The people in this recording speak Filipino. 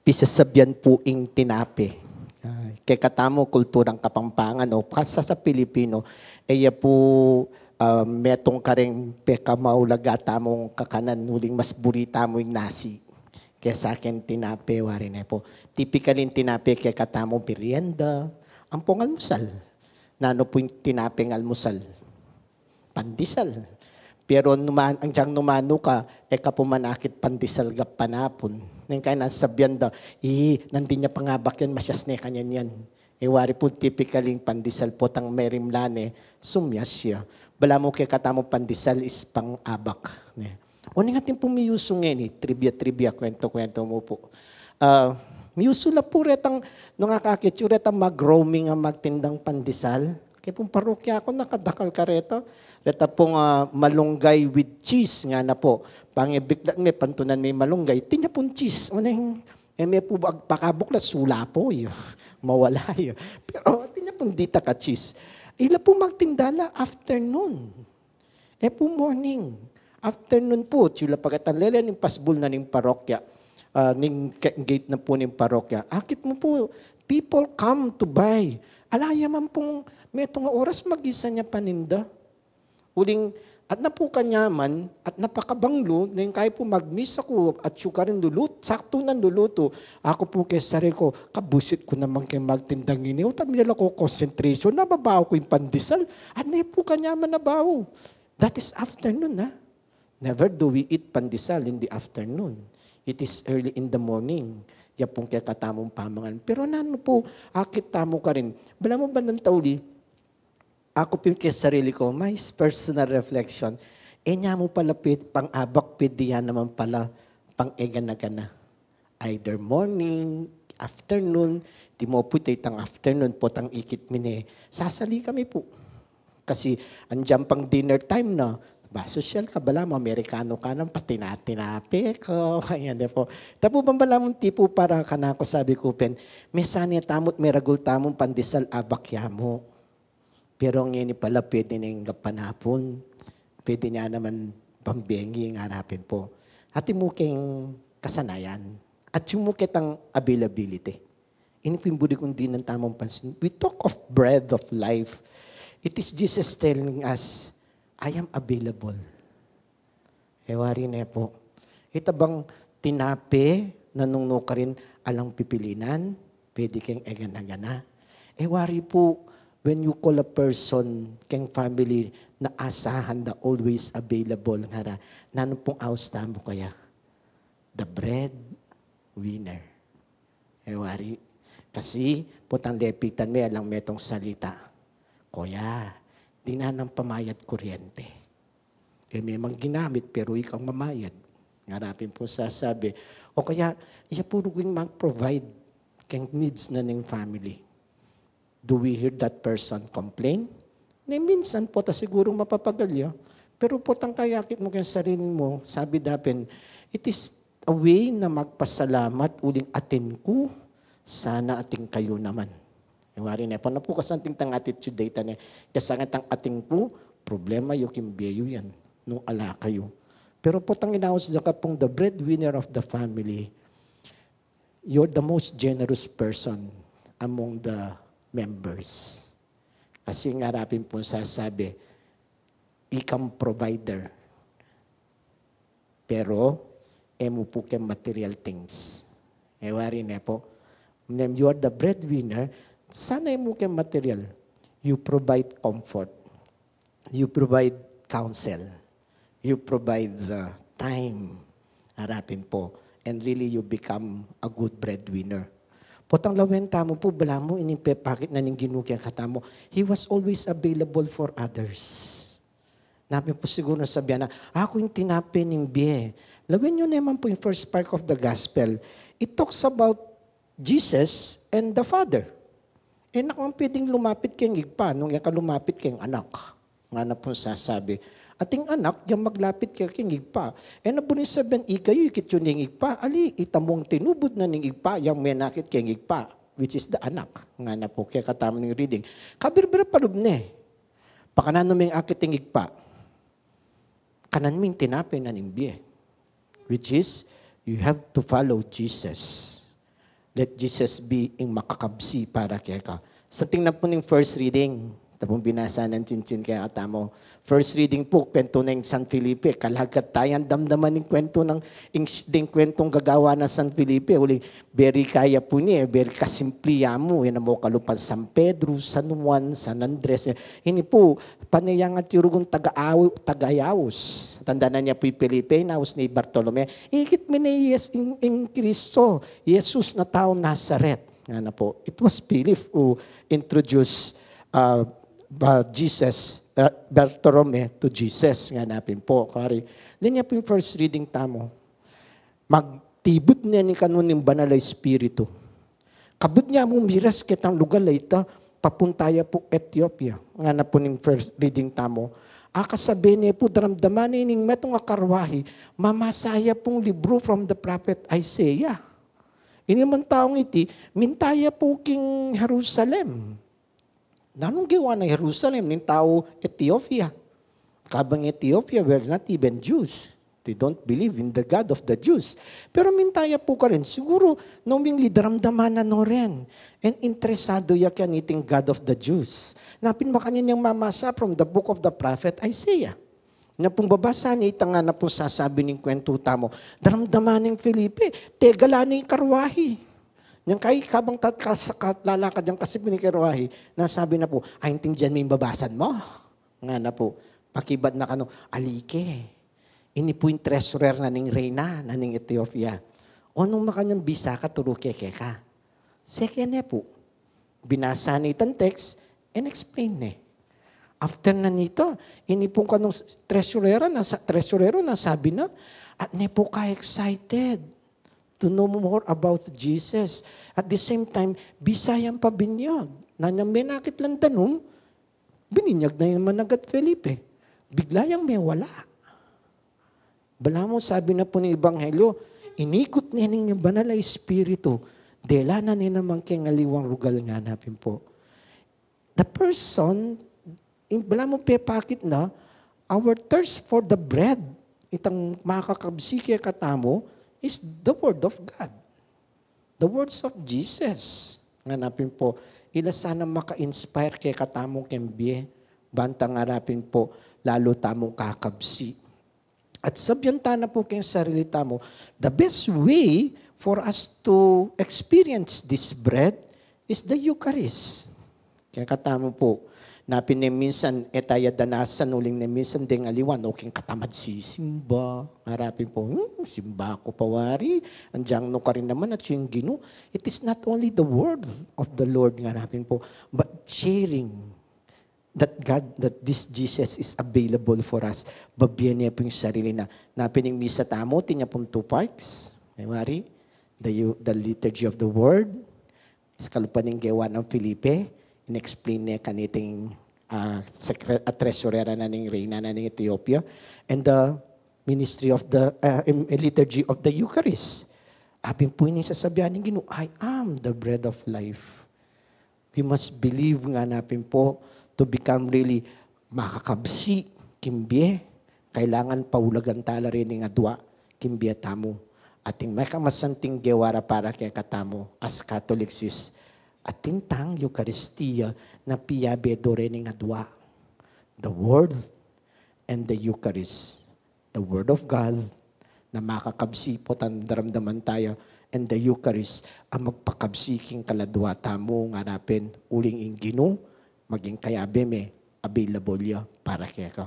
Pisasabyan po ing tinapi. Kay katamo kulturang Kapampangan o kasa sa Pilipino, iya po metong kareng pekamaulaga tamong kakanan huling mas burita mo yung nasi. Kaya sa akin tinapi, wari na po. Typically tinapi kay katamo merienda, ang pong almusal. Nano po yung tinaping almusal? Pandisal. Pero ang diyang numano ka, kapumanakit pandisal gap panapon. Nang kaya nasabyan daw, nandin niya pangabak yan, masyas na kanyan yan. Wari po typically pandisal po tang merimlane, sumyas siya. Bala mo kay katamo pandisal is pang-abak. O nga ting pumiyusong yan trivia, kwento mo po. Miyusula po retang, nung akakit, retang mag-roaming ang magtindang pandisal. Kaya pong parokya ako, nakadakal ka reto. Reta pong malunggay with cheese nga na po. Pangibigla nga, pantunan may malunggay. Tinya pong cheese. May po pakabuklat, sula po. Mawala yun. Pero tinya pong dita ka cheese. Ila po magtindala afternoon. Po morning. Afternoon po, sila pagkatanlela ng pasbul na ng parokya. Ning gate na po ng parokya. Akit mo po, people come to buy. Alaya man pong may itong oras mag-isa niya paninda. Uling, at na po kanyaman, at napakabanglo, na yung kaya po mag-miss ako, at suka rin luluto, sakto ng luluto. Ako po kay sarili ko, kabusit ko naman kay magtindang ini. O tabi nila ko concentration, nababaw ko yung pandesal. At na po kanyaman nabaw. That is afternoon, ha? Never do we eat pandesal in the afternoon. It is early in the morning. Yan pong kaya katamong pamangan. Pero nano po, akit tamo ka rin. Bala mo ba ng tauli, ako po kaya sarili ko, my personal reflection, niya mo pala pang-abak pediyan naman pala pang-egana-gana. Either morning, afternoon, di mo po tang afternoon po tang ikit mine. Sasali kami po. Kasi andyan pang dinner time na, social ka bala mo, Amerikano ka nang patinatinapi ko. Ayan po. Tapo bambala mong tipo para kanako sabi ko, may sanya tamot, may ragul tamong pandesal abakya mo. Pero ngayon pala pwede na yung panapon. Pwede niya naman pambengi yung harapin po. At yung muking kasanayan. At yung mukitang availability. Inipimbudi kong din ng tamang pansin. We talk of bread of life. It is Jesus telling us, I am available. Wari na po. Ito bang tinapi, nanungno ka rin alang pipilinan, pwede kang egana-gana. Wari po, when you call a person, kang family, na asahan na always available, nga nanon pong austa mo kaya? The bread winner. Wari. Kasi, putang depitan may alang metong salita. Kuya, di na ng pamayad kuryente. May mga ginamit, pero ikaw mamayad. Ngarapin po sasabi. O kaya, iya puro kong mag-provide kang needs na ng family. Do we hear that person complain? Minsan po, ta siguro mapapagalya. Pero po, tang kayakit mo kaya sarili mo, sabi dapin, it is a way na magpasalamat uling atin ko, sana ating kayo naman. Wari na po, po kasanting tang attitude data niya. Kasangat ang ating po, problema yung kimbeyo yan, nung ala kayo. Pero po tang inawas ka pong the breadwinner of the family, you're the most generous person among the members. Kasi nga rapin po sasabi, ikang provider. Pero, mo po kang material things. Wari na po. When you are the breadwinner, sana mo kang material. You provide comfort. You provide counsel. You provide the time. Harapin po. And really, you become a good breadwinner. Potang lawenta mo po, bala mo, inimpepakit na ning ginukya kata mo. He was always available for others. Nabi po siguro sabihan na, ako yung tinapi ng biye. Lawin nyo naman po yung first part of the gospel. It talks about Jesus and the Father. Naman pwedeng lumapit kayong igpa, nung yaka lumapit kayong anak. Nga na po sasabi, ating anak, yung maglapit kayong igpa. Nabunin sabihin, ikayo, ikit yun yung igpa. Ali, itamong tinubod na ng igpa, yung menakit kayong igpa, which is the anak. Nga na po, kaya katama ng reading. Kabir-bir palub na Pakanan namin akit yung igpa. Kanan ming tinapin na ng biye. Which is, you have to follow Jesus. Let Jesus be ing makakabsi para kaya ka. Sa tingnan po ng first reading, tapong binasa ng Chinchin kaya katamo. First reading po, kwento ng San Felipe. Kalagkat tayo, damdaman ng kwento ng kwentong gagawa ng San Felipe. Uli, very kaya po niya, very kasimpliya mo. Yan mo kalupan San Pedro, San Juan, San Andres. Ini po, panayang at yurugong tagayawos. Tanda na niya po yung Felipe, naus ni Bartolome. Ikit mo na yes in Cristo, Jesus na tao Nazaret. Nga na po. It was Philip who introduced Jesus, Bartolome to Jesus. Nga napin po. Kari. Then niya po yung first reading tamo. Magtibot niya ni kanon ng banal na espiritu. Kabut niya mo miras kitang lugar ita, papuntaya po Ethiopia. Nga na po ng first reading tamo. Akasabi niya po, daramdaman niya ning metong akarwahi, mamasaya pong libro from the prophet Isaiah. Ini man taong iti, mintaya po king Jerusalem. Nanong gawa na Jerusalem, ning tao Ethiopia. Kabang Ethiopia were not even Jews. They don't believe in the God of the Jews. Pero mintaya po ka rin. Siguro, naming lidaramdaman na no rin. And interesado ya ka niting God of the Jews. Napin ba kanya niyang mamasa from the book of the prophet Isaiah. Na pong babasa niya, itanga na po sasabi ng kwento tamo, daramdaman ng Felipe, tegala na yung karwahi. Yang kay kabang lalakad yung kasip ni karwahi, nasabi na po, ay intindihan mo yung babasan mo. Nga na po, pakibad na kano, alike. Ini po yung treasurer na ning reyna na ning Ethiopia. O nung makanyang bisa ka, turukeke ka. Second na po, binasa ni itang text, and explain na. After na nito, ini po kanong treasurero na sabi na, at ne po ka excited to know more about Jesus. At the same time, bisayang pabinyag. Na nang may nakit lang tanong, bininyag na yung managat Felipe. Bigla yung may wala. Bala mo, sabi na po ng Ebanghelyo, inikot niya ng banal na espiritu, dela na niya naman kay ngaliwang rugal nga napin po. The person, bala mo pepakit na, our thirst for the bread, itang makakabsike katamo, is the word of God. The words of Jesus. Nga napin po, ila sana maka-inspire kay katamong kembye, bantang arapin po, lalo tamong kakabsi. At sabyanta na po kayong sarili tamo, the best way for us to experience this bread is the Eucharist. Kaya katamo po, napin minsan etaya danasan uling na minsan ding aliwan, okay katamad si simba. Harapin po, simba ko pawari, andyang no ka rin naman at yung gino. It is not only the word of the Lord, harapin po, but sharing that God, that this Jesus is available for us. Babyan niya po yung sarili na. Napining misa tamo, tinya pong 2 parts. Mari, the liturgy of the word, iskalupaning gawa ng Felipe, in-explain niya kaniting treasurera na ning reyna na ning Ethiopia, and the ministry of the liturgy of the Eucharist. Apin po ini sasabihan ng Ginoo, I am the bread of life. We must believe nga napin po to become really makakabsi, kimbye, kailangan paulagan tala rin ng adwa, kimbye tamo. Ating may kamasanting gewara para kay katamo as Catholics, at tintang Eucharistia na piyabedo rin ng adwa. The Word and the Eucharist. The Word of God na makakabsi po daramdaman tayo, and the Eucharist ang magpakabsiking kaladwa tamo nga napin uling ingino maging kayabe me available ya para kaya ka.